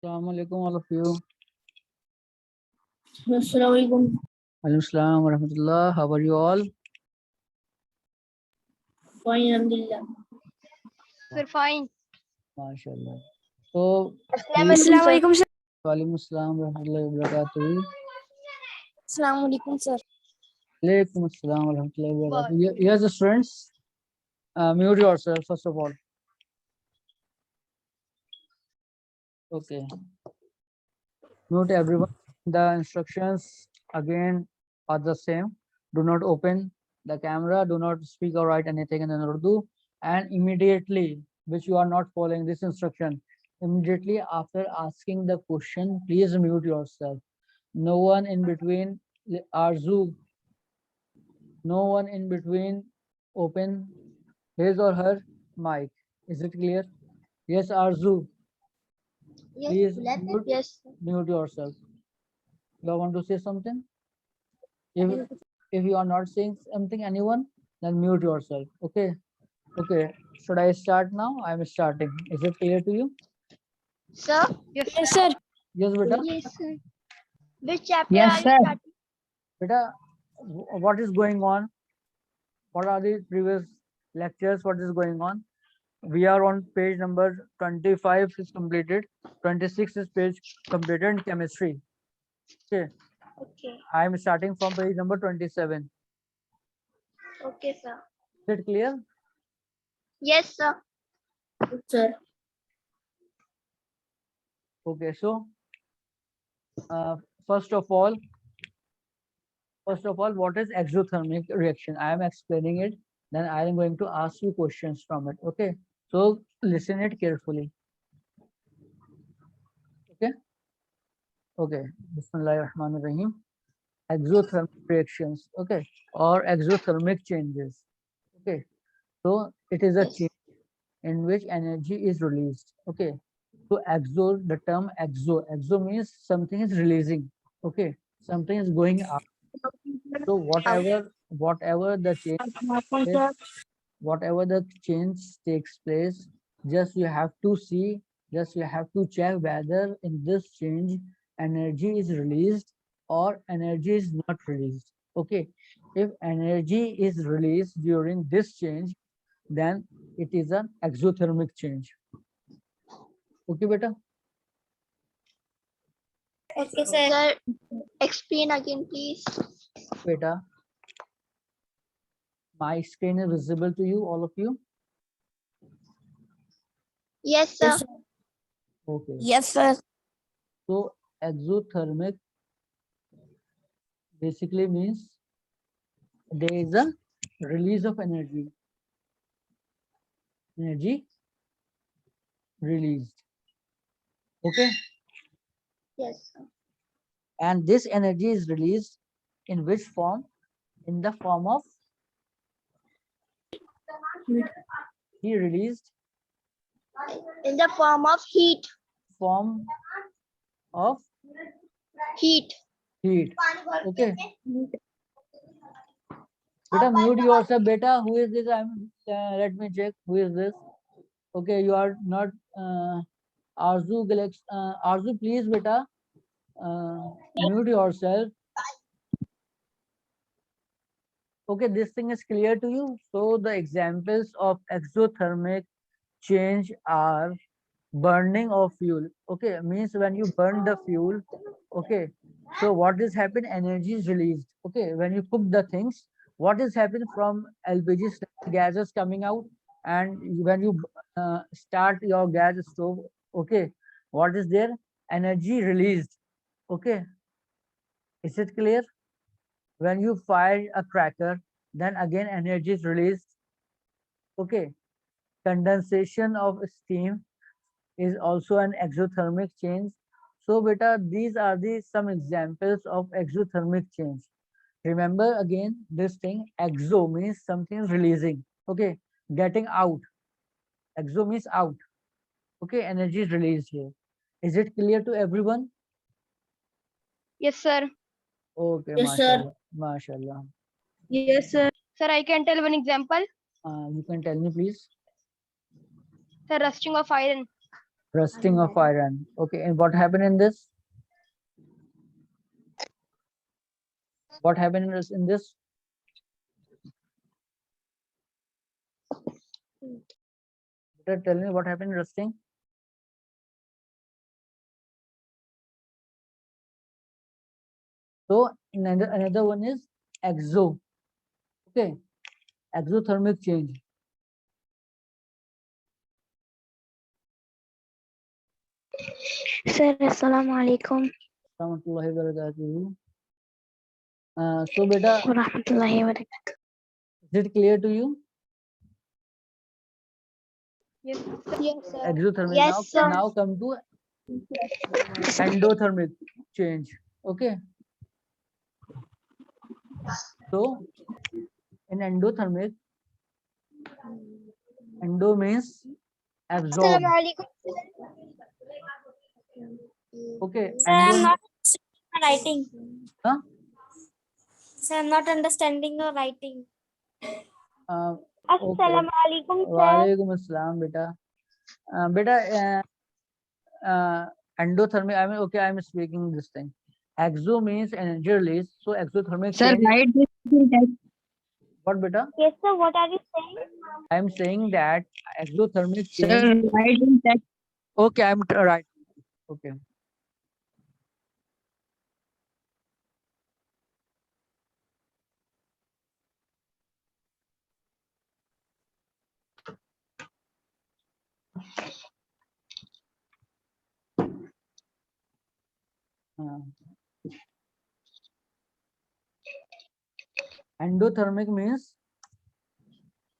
Assalamu alaikum all of you. Assalamualaikum. Alaikum salam wa rahmatullah. How are you all? Fine, alhamdulillah. We're fine. MashaAllah. So, Assalamualaikum, sir. Walaikum salam wa rahmatullahi wa barakatuh. Assalamualaikum, sir. Alaikum salam wa rahmatullahi wa barakatuh. Yes, the students, mute yourself first of all. Okay. Note everyone, the instructions again are the same. Do not open the camera, do not speak or write anything in Urdu, and immediately, which you are not following this instruction, immediately after asking the question, please mute yourself. No one in between, Arzu, no one in between open his or her mic. Is it clear? Yes, Arzu. Please mute yourself. You want to say something? If you are not saying something, anyone, then mute yourself. Okay. Okay. Should I start now? I'm starting. Is it clear to you? Sir? Yes, Yes, sir. Yes, beta. Yes, sir. Which chapter Yes, are you sir. starting? Beta, what is going on? What are the previous lectures? What is going on? We are on page number 25 is completed. 26 is page completed in chemistry. Okay. Okay. I am starting from page number 27. Okay, sir. Is it clear? Yes, sir. Sir. Okay, so first of all, what is exothermic reaction? I am explaining it. Then I am going to ask you questions from it. Okay, so listen it carefully. Okay. Okay. Bismillahirrahmanirrahim. Exothermic reactions. Okay, or exothermic changes. Okay, so it is a change in which energy is released. Okay, so the term exo means something is releasing. Okay, something is going up. So whatever the change takes place, just you have to check whether in this change energy is released or energy is not released. Okay, if energy is released during this change, then it is an exothermic change. Okay, beta. Okay, sir. Sir, explain again, please. Beta, my screen is visible to you, all of you? Yes, sir. Okay. Yes, sir. So exothermic basically means there is a release of energy. Energy released. Okay. Yes, sir. And this energy is released in which form? In the form of released In the form of heat. form of Heat. heat. Okay. Beta, mute yourself, beta. Who is this? Let me check. Who is this? Okay, you are not Arzu Galaxy. Arzu, please, beta. Mute yourself. Okay, this thing is clear to you. So the examples of exothermic change are burning of fuel. Okay, means when you burn the fuel, okay, so what is happened? Energy is released. Okay, when you cook the things, what is happening from LPG gases coming out, and when you start your gas stove, okay, what is there? Energy released. Okay, is it clear? When you fire a cracker, then again energy is released. Okay, condensation of steam is also an exothermic change. So beta, these are the some examples of exothermic change. Remember again this thing, exo means something is releasing. Okay, getting out. Exo means out. Okay, energy is released here. Is it clear to everyone? Yes, sir. Okay, Yes, sir. mashallah. Yes, sir. Sir, I can tell one example. You can tell me please. The rusting of iron. Rusting of iron. Okay, and what happened in this? What happened in this? Tell me what happened in rusting. So another one is exo. Okay, exothermic change. Sir, assalamu alaikum. Rahmatullahi wa barakatuhu. So beta, Wa rahmatullahi wa barakatuh. is it clear to you? Yes, sir. Exothermic. Yes, sir. Now come to endothermic change. Okay. So in endothermic, endo means absorb. Okay. Sir, I'm Endo, not writing. huh? Sir, I'm not understanding your writing. Okay. Assalamu alaikum, sir. Walaikum assalam, beta. Beta, endothermic. I mean, okay, I'm speaking this thing. Exo means energy release. So exothermic change. write this in text. What beta? Yes, sir. What are you saying? I'm saying that exothermic change. Sir, write in text. Okay, I'm right. Okay. Endothermic means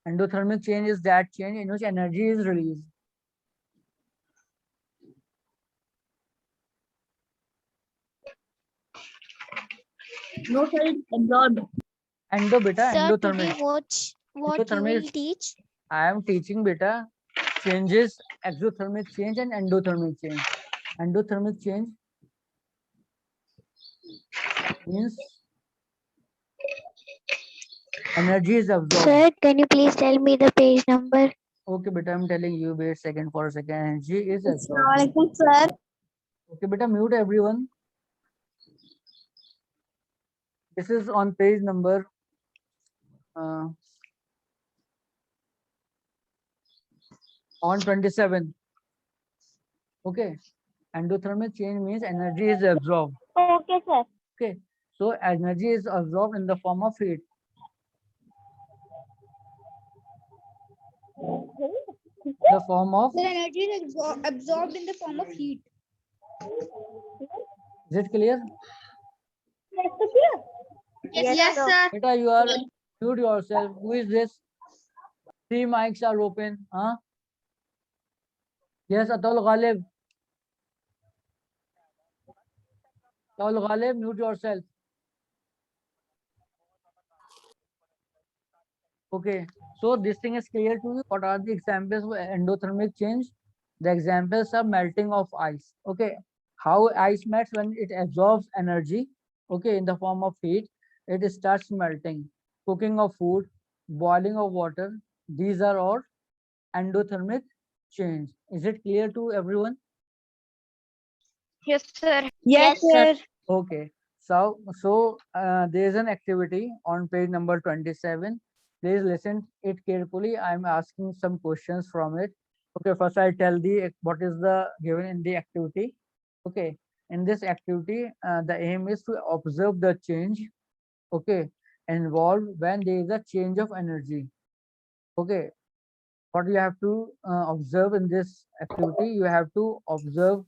endothermic change is that change in which energy is released. No, sir, it's absorbed. Endo beta, Sir, endothermic. today what you Endothermic will teach? I am teaching beta changes, exothermic change and endothermic change. Endothermic change means energy is absorbed. Sir, can you please tell me the page number? Okay, beta, I'm telling you, wait second for a second. Energy is absorbed. Assalamualaikum, sir. Okay, beta, mute everyone. This is on page number on 27. Okay, endothermic change means energy is absorbed. Okay, sir. Okay, so energy is absorbed in the form of heat. The form of, The energy is absorbed in the form of heat. is it clear? Yes, sir. Beta, you are mute yourself. Who is this? 3 mics are open. Huh? Yes, Atul Ghalib. Atul Ghalib, mute yourself. Okay, so this thing is clear to you. What are the examples of endothermic change? The examples are melting of ice. Okay, how ice melts when it absorbs energy. Okay, in the form of heat, it starts melting. Cooking of food, boiling of water. These are all endothermic change. Is it clear to everyone? Yes, sir. Yes, sir. Okay, so there is an activity on page number 27. Please listen it carefully. I'm asking some questions from it. Okay, first I tell the what is the given in the activity. Okay, in this activity, the aim is to observe the change. Okay, involved when there is a change of energy. Okay, what you have to observe in this activity, you have to observe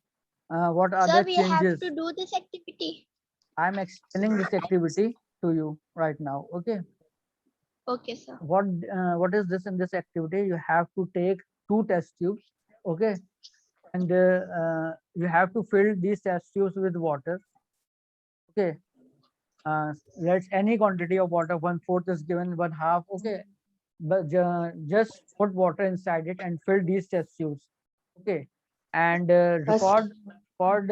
what are Sir, the we have changes. to do this activity. I'm explaining this activity to you right now. Okay, Okay, sir. what is this in this activity? You have to take 2 test tubes. Okay, and you have to fill these test tubes with water. Okay, let's any quantity of water, 1/4 is given, 1/2. Okay, but just put water inside it and fill these test tubes. Okay, and record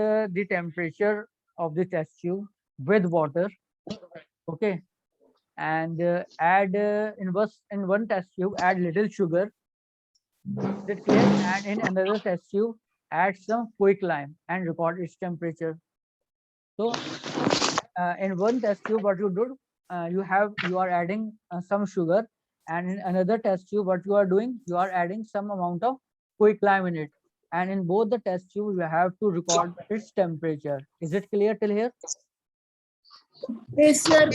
the temperature of the test tube with water. Okay, and add in one test tube add little sugar. Is it clear? And in another test tube add some quicklime and record its temperature. So in one test tube, what you do, you are adding some sugar, and in another test tube, what you are doing, you are adding some amount of quicklime in it. And in both the test tubes, you have to record its temperature. Is it clear till here? Yes, sir.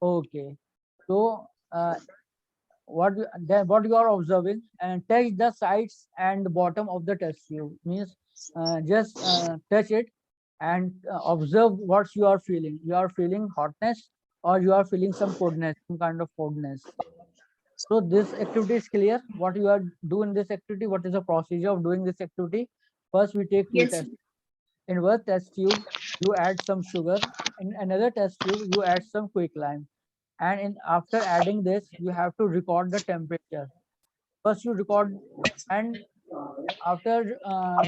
Okay. So what you are observing, and touch the sides and the bottom of the test tube, means just touch it and observe what you are feeling. You are feeling hotness, or you are feeling some coldness, some kind of coldness. So this activity is clear. What you are doing this activity, what is the procedure of doing this activity? First we take two Yes. tests. In one test tube you add some sugar, in another test tube you add some quicklime, and after adding this you have to record the temperature. First you record, and after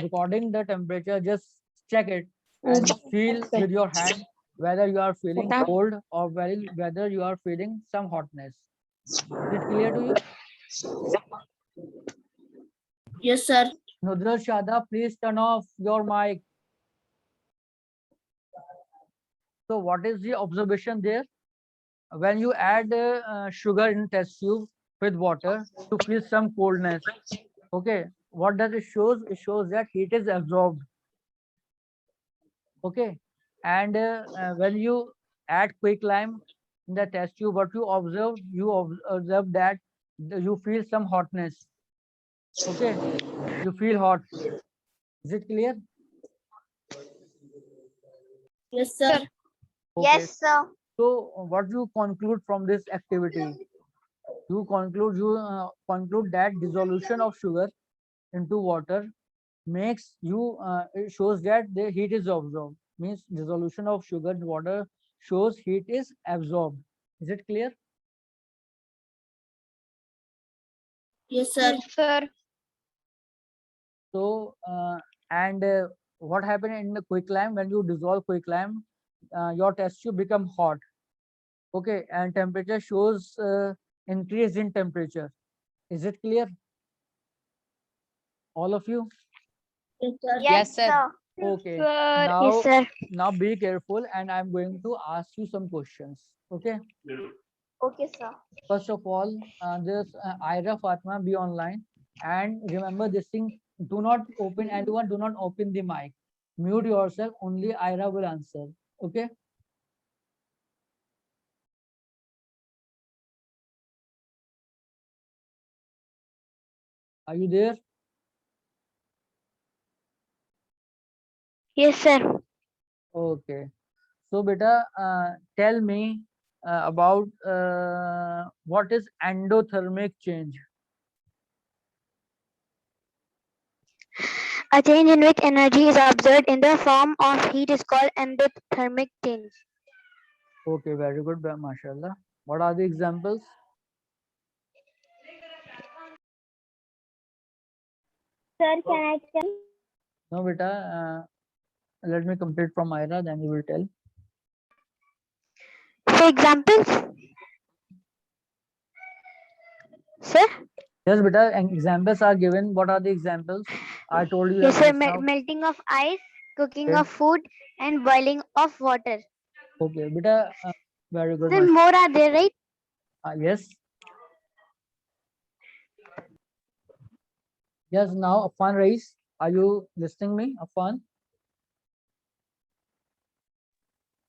recording the temperature, just check it and feel with your hand whether you are feeling cold or whether you are feeling some hotness. Is it clear to you? Yes, sir. Nudra Shada, please turn off your mic. So what is the observation there? When you add sugar in test tube with water, you feel some coldness. Okay, what does it shows? It shows that heat is absorbed. Okay, and when you add quicklime in the test tube, what you observe, observe that you feel some hotness. Okay, you feel hot. Is it clear? Yes, sir. Okay. Yes, sir. So what you conclude from this activity? You conclude that dissolution of sugar into water makes you it shows that the heat is absorbed. Means dissolution of sugar in water shows heat is absorbed. Is it clear? Yes, sir. Yes, sir. So and what happened in the quicklime, when you dissolve quicklime, your test tube become hot. Okay, and temperature shows increase in temperature. Is it clear? All of you? Yes, sir. Yes, sir. Okay. Yes, Now, sir. now be careful, and I'm going to ask you some questions. Okay. Okay, sir. First of all, this Ira Fatma, be online, and remember this thing. Do not open anyone. Do not open the mic. Mute yourself. Only Ira will answer. Okay. Are you there? Yes, sir. Okay. So, beta, tell me about what is endothermic change. A change in which energy is observed in the form of heat is called endothermic change. Okay, very good, mashallah. What are the examples? Sir, can I tell? No, beta. Let me complete from Ira, then you will tell. For examples? Sir? Yes, beta. Examples are given. What are the examples? I told you Yes, that sir. just now. Melting of ice, cooking Okay. of food, and boiling of water. Okay, beta. Very good. Then more are there, right? Yes. Yes. Now, Afan Rais, are you listening me, Afan?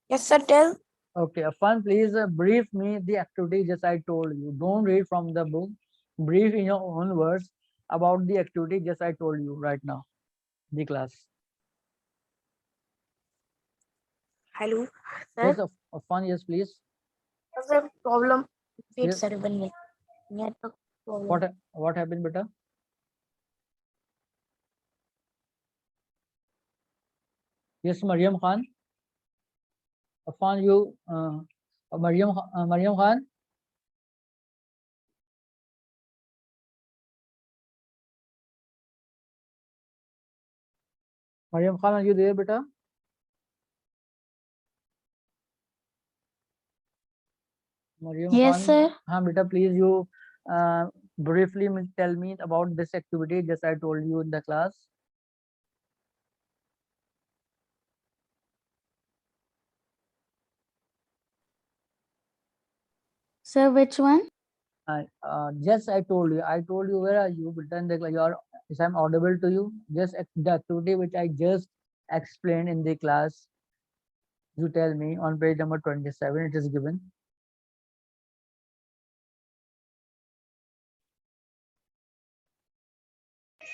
Yes, sir. Tell. Okay, Afan, please brief me the activity just I told you. Don't read from the book. Brief in your own words about the activity just I told you right now. The class. Hello, Yes, sir. Afan, yes, please. What's the problem? Wait, Yes. sir. One minute. Network problem. What happened, beta? Yes, Mariam Khan. Afan, you Mariam Khan. Mariam Khan, are you there, beta? Mariam Yes, Khan. sir. Haan, beta, please you briefly tell me about this activity just I told you in the class. Sir, which one? Just I told you, where are you? Pretend that you are, is I'm audible to you? Just the activity which I just explained in the class. You tell me on page number 27, it is given.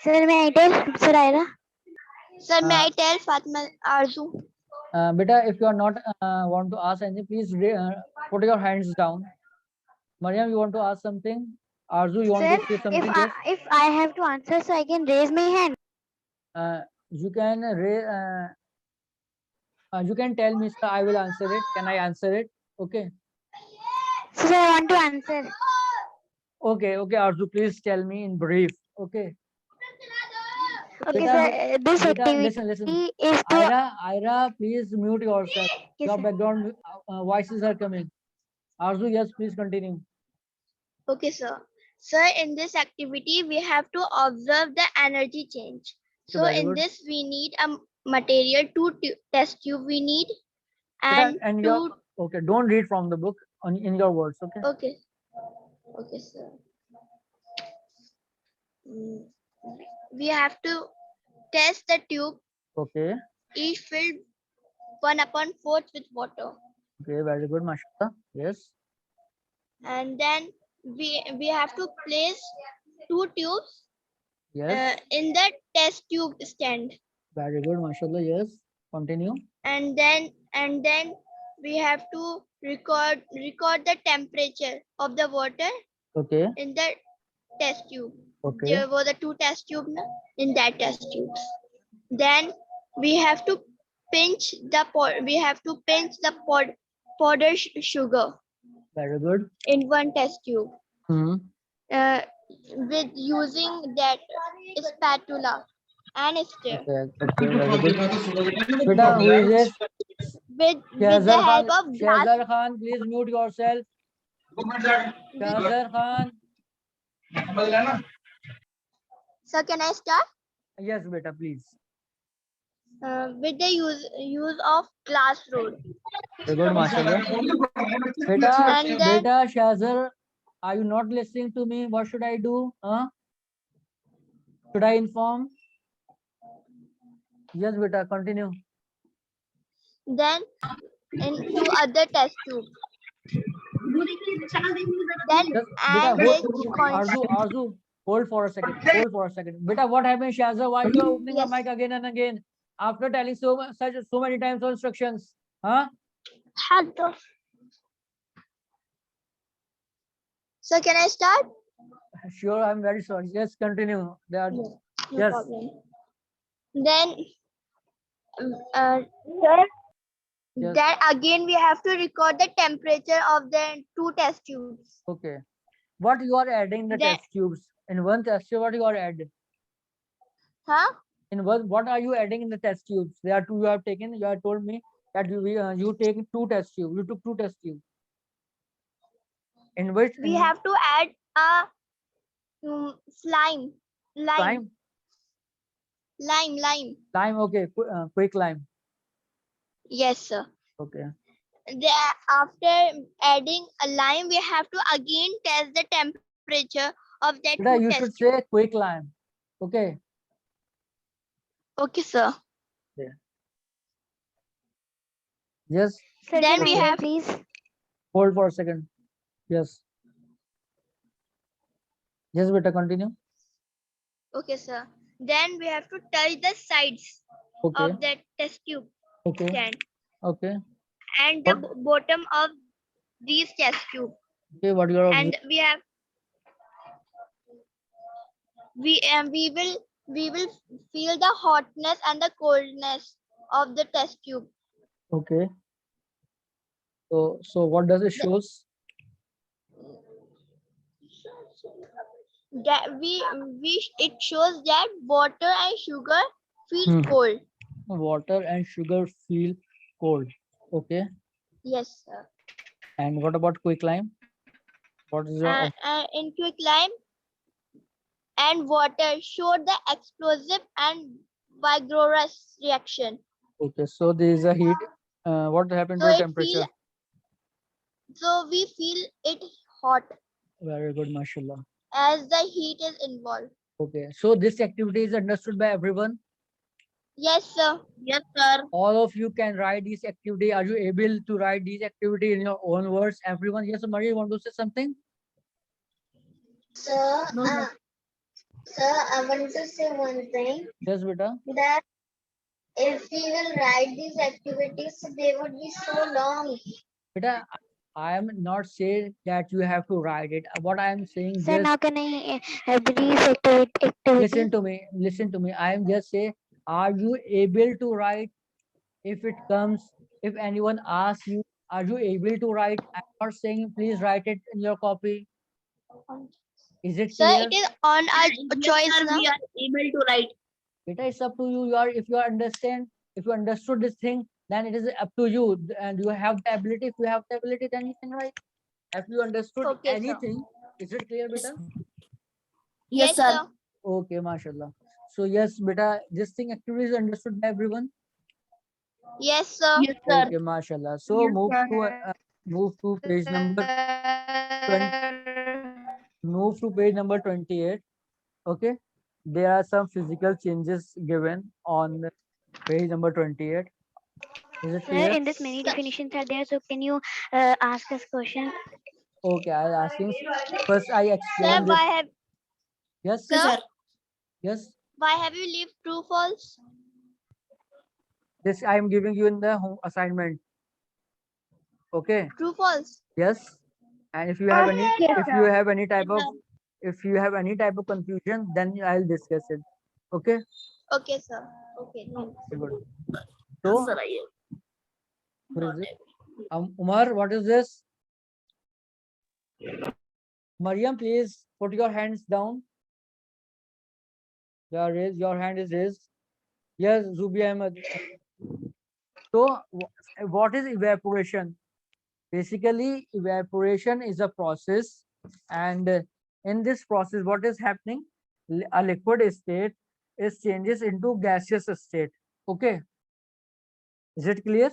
Sir, may I tell? Sir, Ira? Sir, may I tell Fatima Arzu? Beta, if you are not want to ask anything, please put your hands down. Mariam, you want to ask something? Arzu, you want Sir, to say something? Yes. if I have to answer, so I can raise my hand. You can you can tell me, sir, I will answer it. Can I answer it? Okay. Sir, I want to answer. Okay, Arzu, please tell me in brief. Okay. Okay, Beta, sir, this Beta, activity listen. is to Ira, please mute yourself. Yes, Your sir. background voices are coming. Arzu, yes, please continue. Okay, sir. Sir, in this activity, we have to observe the energy change. So Very in good. this, we need a material, test tube we need, Beta, and your okay, don't read from the book in your words. Okay. Okay. Okay, sir. We have to test the tube, Okay. each filled 1/4 with water. Okay, very good, Mashallah. Yes. And then we have to place 2 tubes Yes. in the test tube stand. Very good, Mashallah. Yes. Continue. And then we have to record the temperature of the water Okay. in the test tube. Okay. There were the 2 test tubes in that test tubes. Then we have to pinch the powder sugar Very good. in one test tube Hmm. with using that spatula and stir. Okay. Very good. Beta, who is this? With the Shahzar help Khan. of glass. Shahzar Khan, please mute yourself. Shahzar Khan. So can I start? Yes, beta, please. With the use of glass rod. Very good, Mashallah. Beta, And then- beta, Shahzar, are you not listening to me? What should I do? Huh? Should I inform? Yes, beta, continue. Then into other test tube. Then Just, and beta, with Arzu, hold for a second. Beta, what happened, Shahzar? Why you are opening Yes. the mic again and again after telling so many times on instructions? Huh? So can I start? Sure, I'm very sorry. Yes, continue. They are, No yes. problem. Then Yes. then again we have to record the temperature of the 2 test tubes. Okay. What you are adding the Then- test tubes? In one test tube, what you are adding? Huh? In one, what are you adding in the test tubes? There are 2 you have taken. You have told me that you take 2 test tubes. You took 2 test tubes. In which We have to add a lime. lime. Lime. Okay. Quick lime. Yes, sir. Okay. After adding a lime, we have to again test the temperature of that Beta, 2 you test should tube. say quick lime. Okay. Okay, sir. Yes. Sir, Then can we I tell, have- please? Hold for a second. Yes. Yes, beta, continue. Okay, sir. Then we have to touch the sides Okay. of that test tube Okay. stand Okay. and the What- bottom of these test tube. Okay. What you are And we have we will feel the hotness and the coldness of the test tube. okay. So what does it shows? That it shows that water and sugar feel Hmm. cold. Water and sugar feel cold. Okay. Yes, sir. And what about quicklime? What is your In quicklime and water show the explosive and vigorous reaction. okay? So there is a heat. What happened So to the it temperature? So we feel it hot Very good, mashallah. as the heat is involved. Okay, so this activity is understood by everyone. Yes, sir. Yes, sir. All of you can write this activity. Are you able to write this activity in your own words? Everyone, yes, Maria, you want to say something? Sir, sir, I want to say one thing Yes, beta. that if we will write these activities, they would be so long. Beta, I am not saying that you have to write it. What I am saying, Sir, just now can I brief activity? listen to me. Listen to me. I am just saying, are you able to write? If it comes, if anyone asks you, are you able to write? I'm not saying please write it in your copy. Is it Sir, clear? it is on our choice now. We are able to write. Beta, it's up to you. You are, if you understand, if you understood this thing, then it is up to you. And you have the ability. If you have the ability, then you can write. If you understood Okay, sir. anything, is it clear, beta? Yes, sir. Okay, mashallah. So yes, beta, this thing actually is understood by everyone. Yes, sir. Yes, sir. Okay, mashallah. So move to page number 20. Move to page number 28. Okay, there are some physical changes given on page number 28. Is it Sir, clear? in this many definitions are there, so can you ask us question? Okay, I'll ask him. First, I Sir, explain this. Yes, sir, yes. why have you leave true false? This I am giving you in the home assignment. Okay. True false. Yes. And if you have any, if you have any type of, if you have any type of confusion, then I'll discuss it. Okay. Okay, sir. Okay. Very good. So, who is it? Umar, what is this? Mariam, please put your hands down. Yeah, raise your hand is raised. Yes, Zubi Ahmed. So, what is evaporation? Basically, evaporation is a process, and in this process, what is happening? A liquid state is changes into gaseous state. Okay, is it clear?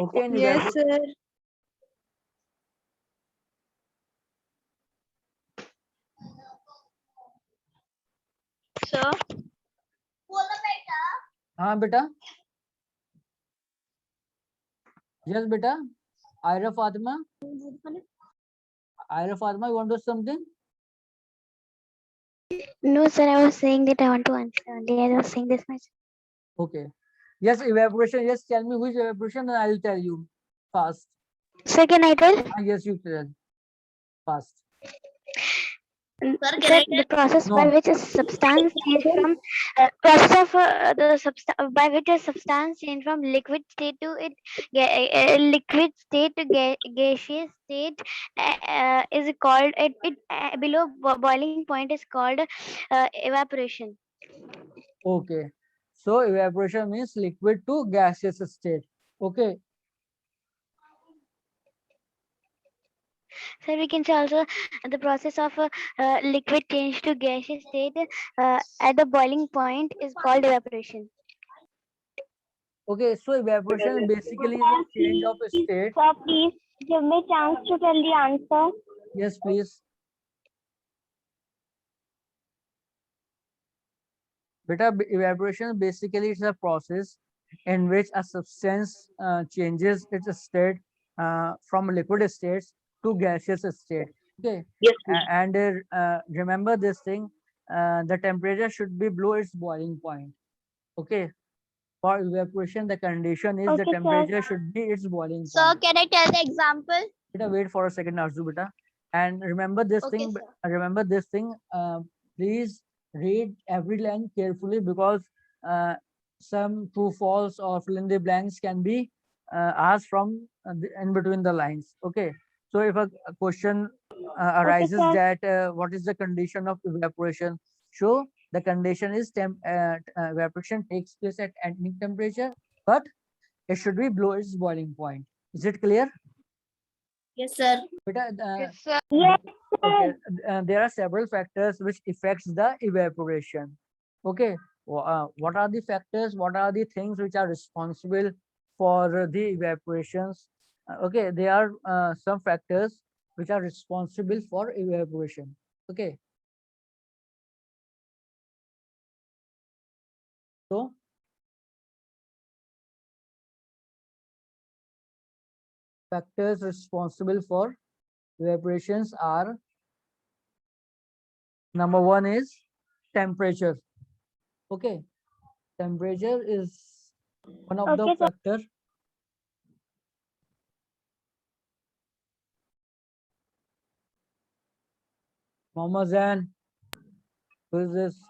Okay, and sir. Sir. हाँ बेटा. Yes, beta. Ira Fatima. Ira Fatima, you want to do something? No, sir, I was saying that I want to answer only. I was saying this much. Okay. Yes, evaporation. Yes, tell me which evaporation, and I'll tell you fast. Sir, can I tell? Yes, you tell fast. Sir, the process by No. which a substance change from process of the substance by which a substance change from liquid state to liquid state to gaseous state is called it below boiling point is called evaporation. Okay. So evaporation means liquid to gaseous state. Okay. So we can say also the process of liquid change to gaseous state at the boiling point is called evaporation. Okay. So evaporation basically is a change of state. Sir, please give me chance to tell the answer. Yes, please. Beta, evaporation basically is a process in which a substance changes its state from liquid states to gaseous state. Okay. Yes, And remember this thing, the temperature should be below its boiling point. Okay. For evaporation, the condition is the Okay, sir. temperature should be its boiling Sir, point. can I tell the example? Beta, wait for a second, Arzu, beta. And remember this Okay, thing. sir. Remember this thing. Please read every line carefully, because some true, false, or fill in the blanks can be asked from in between the lines. Okay. So if a question arises sir. that what is the condition of evaporation? So the condition is evaporation takes place at any temperature, but it should be below its boiling point. Is it clear? yes, sir. Beta, sir. okay, there are several factors which affects the evaporation. Okay, what are the factors? What are the things which are responsible for the evaporations? Okay, there are some factors which are responsible for evaporation. Okay, so factors responsible for evaporations are, number one is temperature. Okay, temperature is one of the Okay, sir. factor. Mama Zan, who is this?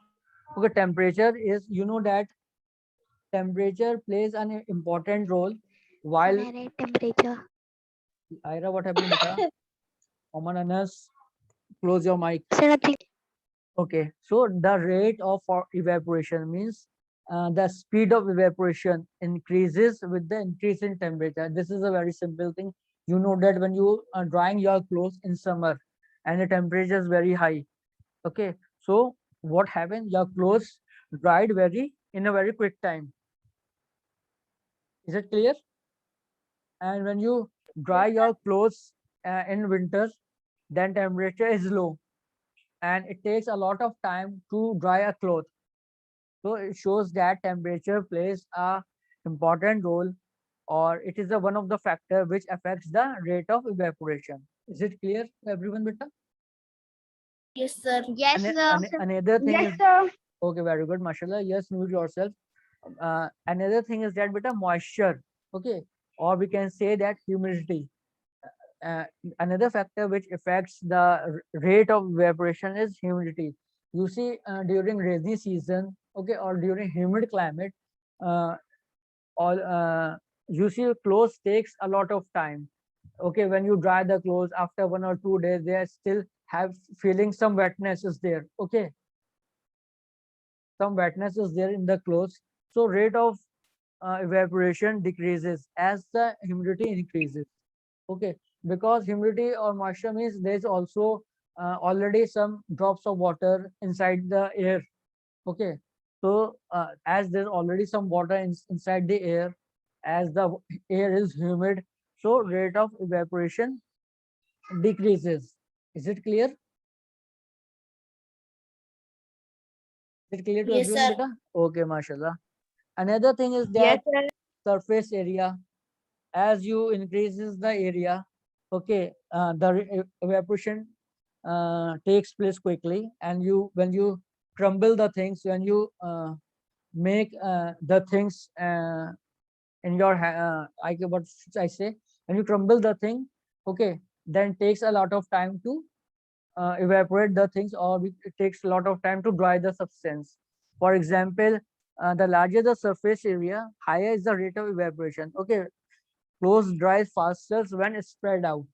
Okay, temperature is, you know that temperature plays an important role while, Narrate temperature. Ira, what happened, beta? Oman Anas, close your mic. Sir, nothing. Okay, so the rate of evaporation means the speed of evaporation increases with the increase in temperature. This is a very simple thing. You know that when you are drying your clothes in summer and the temperature is very high. Okay, so what happens? Your clothes dried in a very quick time. Is it clear? And when you dry your clothes in winter, then temperature is low and it takes a lot of time to dry a cloth. So it shows that temperature plays a important role, or it is one of the factor which affects the rate of evaporation. Is it clear to everyone, beta? Yes, sir. Yes, sir. Another thing Yes, is, sir. okay, very good, mashallah. Yes, mute yourself. Another thing is that beta moisture, okay, or we can say that humidity. Uh, Another factor which affects the rate of evaporation is humidity. You see, during rainy season, okay, or during humid climate, uh, all you see clothes takes a lot of time. Okay, when you dry the clothes after 1 or 2 days, they are still have feeling some wetness is there. Okay, some wetness is there in the clothes. So rate of evaporation decreases as the humidity increases. Okay, because humidity or moisture means there's also already some drops of water inside the air. Okay, so as there's already some water inside the air, as the air is humid, so rate of evaporation decreases. Is it clear? Is it clear to Yes, everyone, sir. beta? Okay, mashallah. Another thing is Yes, that sir. surface area. As you increases the area, okay, the evaporation takes place quickly, and you when you crumble the things, when you make the things in your what should I say, when you crumble the thing, okay, then takes a lot of time to evaporate the things, or it takes a lot of time to dry the substance. For example, the larger the surface area, higher is the rate of evaporation. Okay, clothes dries faster when it's spread out.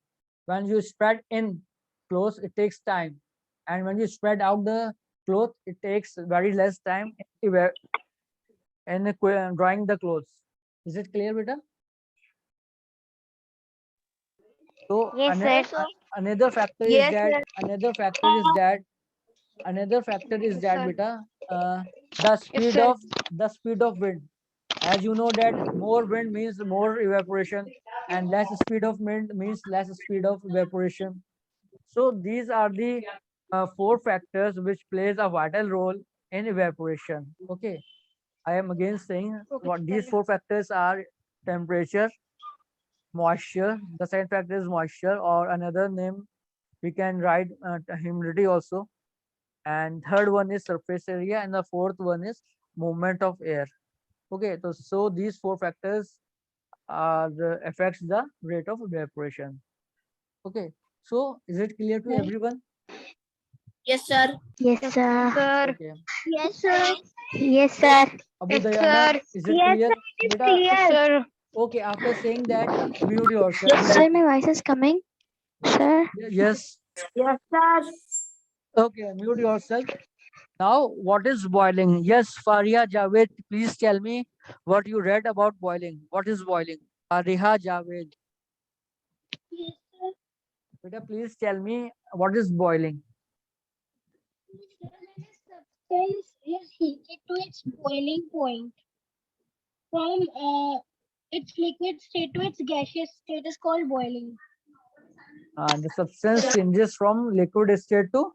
When you spread in clothes, it takes time. And when you spread out the cloth, it takes very less time in drying the clothes. Is it clear, beta? So Yes, sir. Yes, sir. another factor is Yes, that sir. another factor is Yes, that sir. beta, Yes, sir. the speed of wind. As you know that more wind means more evaporation, and less speed of wind means less speed of evaporation. So these are the four factors which plays a vital role in evaporation. Okay, I am again saying Okay, what these sir. four factors are: temperature, moisture. The second factor is moisture, or another name we can write humidity also. And third one is surface area, and the fourth one is movement of air. Okay, so these four factors are affects the rate of evaporation. Okay, so is it clear to everyone? Yes, sir. Yes, sir. Sir. Okay, Yes, sir. Yes, sir. Abu Yes, Dayana, sir. is it Yes, clear? sir. It is Beta, clear. Sir. okay, after saying that, mute yourself. Sir, my voice is coming. Sir. Yes, Yes, sir. okay, mute yourself. Now, what is boiling? Yes, Faria Javed, please tell me what you read about boiling. What is boiling? Fariha Javed, Yes, sir. Beta, please tell me what is boiling. When a substance is heated to its boiling point from its liquid state to its gaseous state is called boiling. The substance changes from liquid state to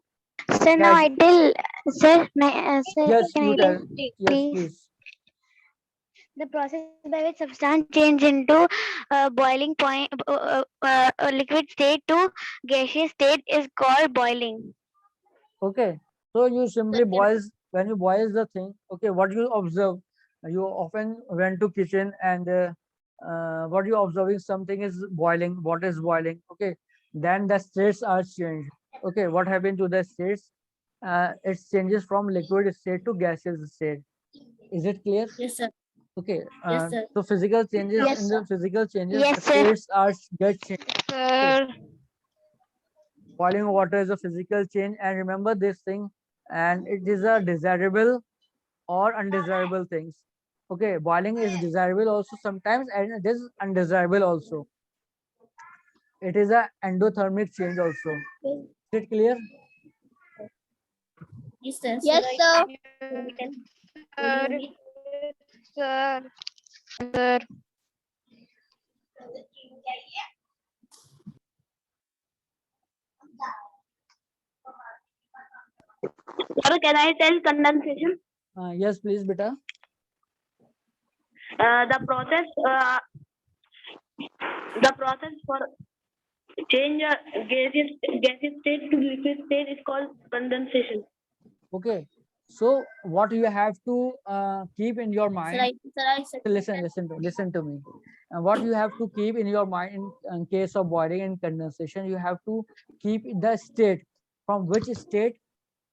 Sir, now gas. I tell, sir, sir, Yes, can you I tell. tell, Yes, please? please. The process by which substance change into boiling point, liquid state to gaseous state is called boiling. Okay. So you simply boils when you boil the thing. Okay, what you observe? You often went to kitchen and what you observing something is boiling. What is boiling? Okay. Then the states are changed. Okay, what happened to the states? It changes from liquid state to gaseous state. Is it clear? Yes, sir. Okay. Yes, sir. So physical changes Yes, in the physical changes, Yes, the sir. states are get changed. Sir, Boiling water is a physical change, and remember this thing, and it is a desirable or undesirable things. Okay, boiling is desirable also sometimes, and it is undesirable also. It is a endothermic change also. Is it clear? Yes, sir. Yes, sir. sir, sir. Sir, can I tell condensation? Yes, please, beta. The process for change gaseous state to liquid state is called condensation. Okay, so what you have to keep in your mind. I said Listen to me. And what you have to keep in your mind in case of boiling and condensation, you have to keep the state, from which state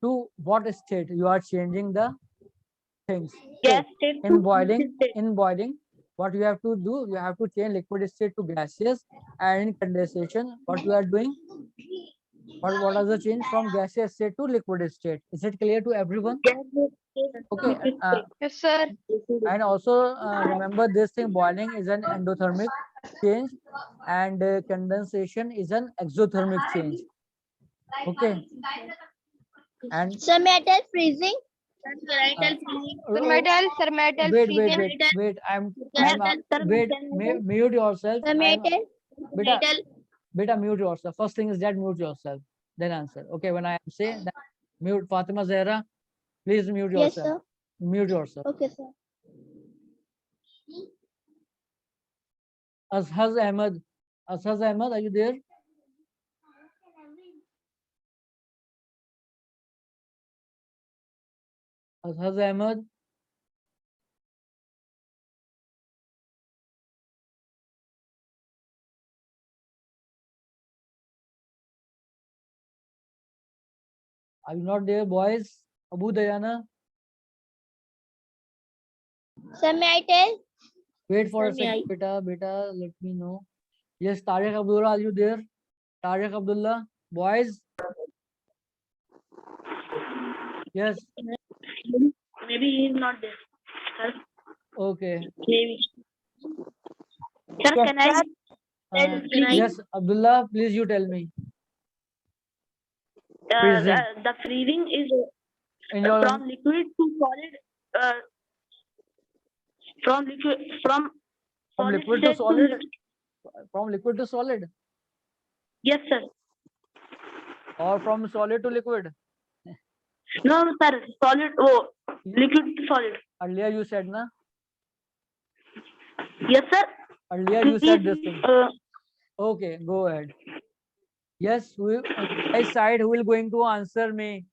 to what state you are changing the things. gas Okay. state In to boiling, liquid state. what you have to do, you have to change liquid state to gaseous, and in condensation, what you are doing, what are the change from gaseous state to liquid state? Is it clear to everyone? Gaseous state to Okay. liquid state. Yes, sir. And also remember this thing, boiling is an endothermic change, and condensation is an exothermic change. Okay. And Sir, may I tell freezing? Sir, I tell freezing. wait, I'm Sir, wait, can I mute yourself. Sir, may I tell? Beta, tell? beta, mute yourself. First thing is that mute yourself, then answer. Okay, when I say that, mute. Fatima Zahra, please mute Yes, yourself. sir. Mute yourself. Okay, sir. Azhaz Ahmed, are you there? Azhaz Ahmed. Are you not there, boys? Abu Dayana, Sir, may I tell? wait for a Sir, may second, beta, let me know. Yes, Tariq Abdullah, are you there? Tariq Abdullah, boys? Yes, Maybe he is not there. Sir, okay. maybe. Sir, can I? Can I? Yes, Abdullah, please you tell me. The, the freezing is In your from liquid to solid. From liquid from solid liquid to state solid, liquid. from liquid to solid, Yes, sir. or from solid to liquid. No, no, sir. Solid. Oh, liquid to solid. Earlier you said na. Yes, sir. Earlier you said this thing. Okay, go ahead. Yes, we guys side who will going to answer me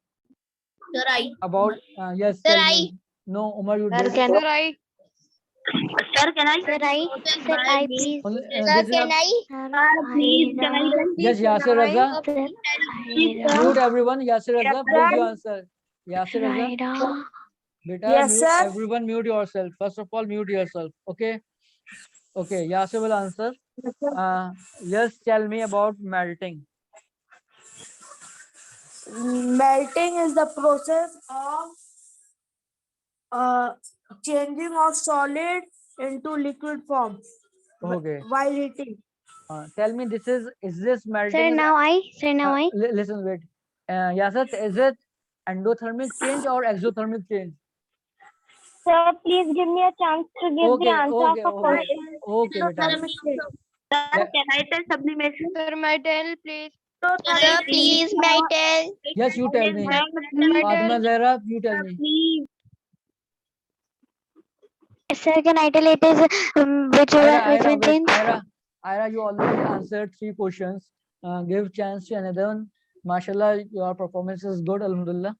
Sir, I. about yes. Sir, tell me. No, Umar, you did. Sir, can I? Sir, I, please. Only, Sir, this is a- can I? Sir, please, can I? yes, Yasir Raza. Mute everyone. Yasir Raza, please you answer. Yasir Raza, beta, mute, everyone mute yourself. First of all, mute yourself. Okay. Okay, Yasir will answer. Yes, tell me about melting. Melting is the process of changing of solid into liquid form Okay. while heating. Tell me, is this melting? Sir, is- now I. Listen, wait. Yasir, is it endothermic change or exothermic change? Sir, please give me a chance to give Okay, the answer okay, of a okay. question. Okay, beta. Sir, can I tell sublimation? Sir, my tell, please. Sir, please, may I tell? Yes, you tell me. My Fatima tell. Zahra, you tell me. Please. Sir, can I tell it is which Ira, one wait, change? Ira, you already answered 3 questions. Give chance to another one. Mashallah, your performance is good, alhamdulillah.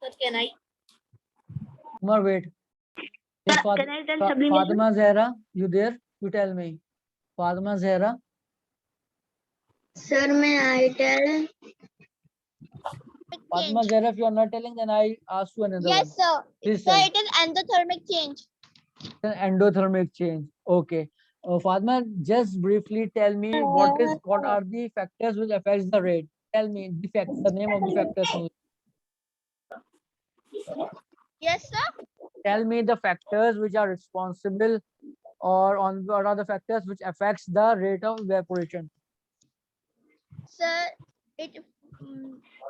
Sir, can I? Umar, wait. Yes, Sir, can I tell sublimation? Fatima Zahra, you there? You tell me. Fatima Zahra. Sir, may I tell? Fatima Zahra, if you are not telling, then I ask you another one. Yes, sir. Please Sir, tell. it is endothermic change. Endothermic change. Okay. Fatima, just briefly tell me what are the factors which affects the rate? Tell me the name of the factors only. Yes, sir. Tell me the factors which are responsible what are the factors which affects the rate of evaporation. Sir, it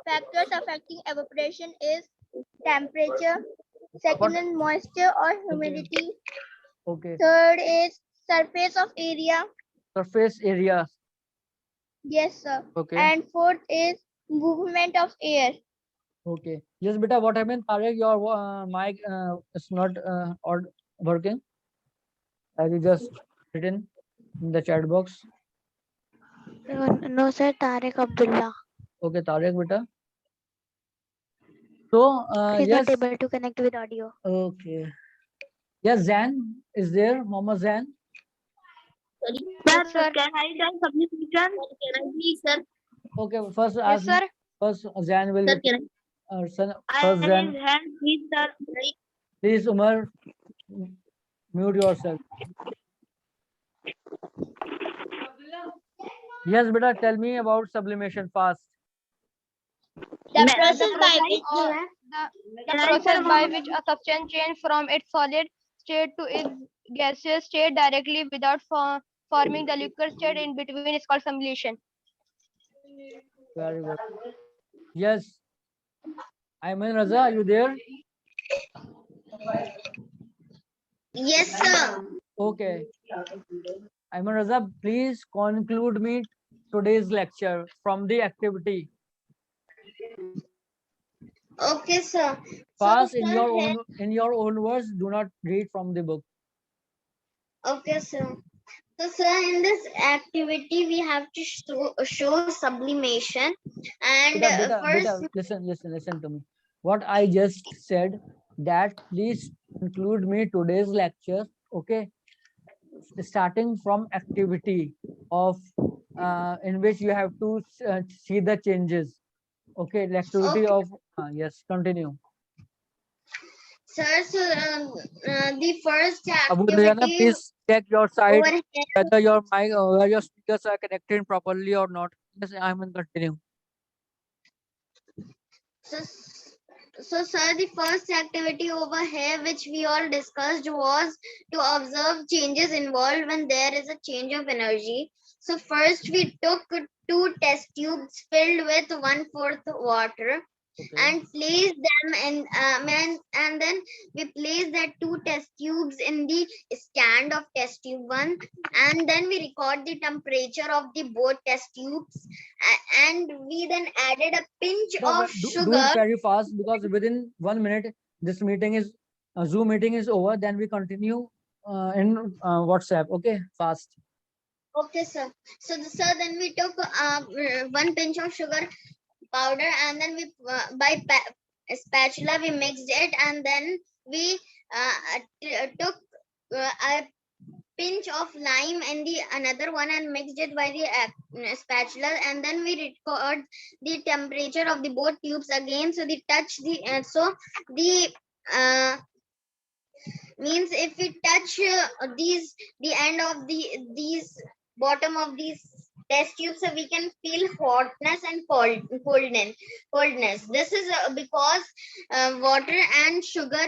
factors affecting evaporation is temperature. Second is moisture or humidity. Okay. Third is surface of area. Surface area. Yes, sir. Okay. And fourth is movement of air. Okay. Yes, beta, what happened? Tarek, your mic is not working. As you just written in the chat box. No, sir, Tariq Abdullah. Okay, Tarek, beta. So, He's yes. not able to connect with audio. Okay. Yes, Zan is there. Mama Zan. Sir, can I tell sublimation? Can I please, sir? Okay, first Yes, ask. sir. First, Zan will. Sir, can Son, I? first, I Zan. raise hand, please, sir. Please, Umar, mute yourself. Yes, beta, tell me about sublimation fast. The Ma'am, process by which Can I tell by which a substance change from its solid state to its gaseous state directly without forming the liquid state in between is called sublimation. Very good. Yes. Ayman Raza, are you there? Yes, sir. Okay. Ayman Raza, please conclude me today's lecture from the activity. Okay, sir. Fast So, in sir, your own words. Do not read from the book. okay, sir. So, sir, in this activity, we have to show sublimation and Beta, listen to me. What I just said, that please include me today's lecture. Okay, starting from activity of in which you have to see the changes. Okay, the activity Okay. of yes. Continue. Sir, so the first Abu Dayana, activity please check your side over here. whether your mic whether your speakers are connected properly or not. Yes, I will continue. So, sir, the first activity over here, which we all discussed, was to observe changes involved when there is a change of energy. So, first we took 2 test tubes filled with 1/4 water. Okay. And place them in and then we place that 2 test tubes in the stand of test tube 1, and then we record the temperature of the both test tubes, and we then added a pinch of Do sugar. it very fast because within 1 minute this meeting is Zoom meeting is over. Then we continue in WhatsApp. Okay, fast. Okay, sir. So, sir, then we took 1 pinch of sugar powder, and then we by spatula we mixed it, and then we took a pinch of lime in the another one and mixed it by the spatula, and then we record the temperature of the both tubes again. So the touch the so the means if we touch the end of these bottom of these test tubes, so we can feel hotness and coldness. This is because water and sugar